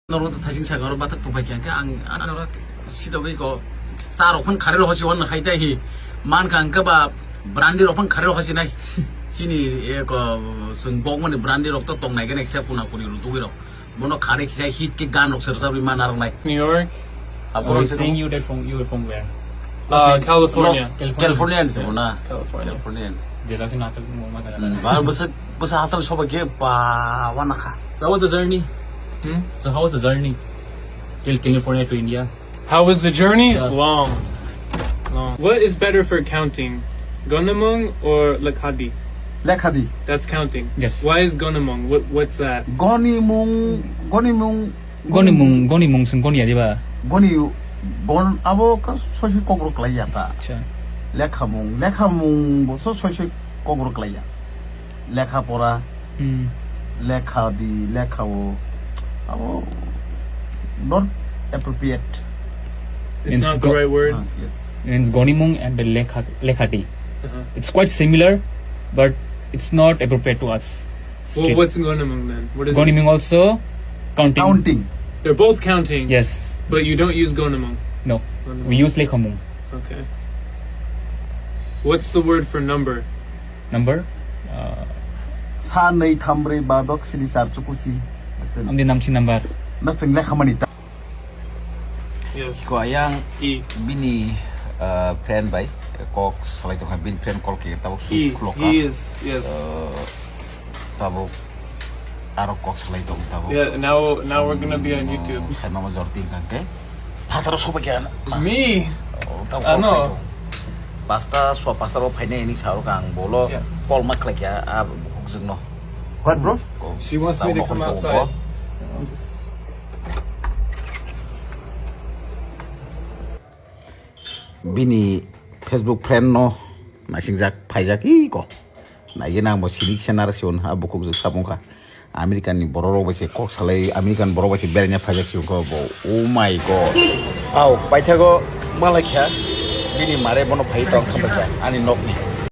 너로도 다시 사과로 바닥 또 밖에 안 안으로 시도가 이거 싸로픈 가래로 하시 원 하이다히 만칸가바 브랜디로픈 가래로 하시 나이 신이 이거 승복만의 브랜디로 또 동나게 넥샤구나 꾸리로 두기로 뭐너 가래 기사 히트 간록 서서비 만나랑 나이 New York. I was saying you were from where? California. 캘리포니아에서 보나 California. 캘리포니아에서 Jela sin natin mo madala. 말 무슨 하상 소박에 빠 와나카 So how was the journey? So how was the journey? California to India. How was the journey? Yeah. Long. What is better for counting? Gonamong or Lakhadi? 레카디 That's counting. Yes. Why is Gonamong? What's that? 고니몽 Goni mong sung goni adi ba? 고니 본 아보 그 소식 꼭으로 클라이야다 Acha. 레카몽 뭐서 소식 꼭으로 클라이야 레카보라 레카디 레카오 아보 not appropriate It's It's not the right word. yes And it's goni mong and the lekhati. Uh-huh. It's quite similar, but it's not appropriate to us. Well, what's Gonamong then? What is Goni it? mong also counting. counting They're both counting. Yes. But you don't use Gonamong. No. We use lekhamong. Okay. What's the word for number? Number. 사내 탐브레 바덕 시리 잡주쿠치 Ang dinamsi number. 나승 레카마니타 Yes. ko yang E. bini friend by kok salai to bin friend call ke tabu E. sus kloka He is. Yes. tabu aro kok salai to tabu Yeah. Now we're gonna be on YouTube. sa nama jorting kan ke pataro soba ke Me. tabu Ano? pasta so pasta ro phaine ini saru kang bolo Yeah. call mak lek ya ab hukjung no what bro She wants me to come outside. Bini Facebook friend no masing-jak phaijak iko nagi nang bo silik senar sion abu kuk sabungka American ni bororo bese kok salai American bororo bese bernya phaijak sion ko bo oh my god au paithago malakya bini mare bono phai tong khabakya ani nokni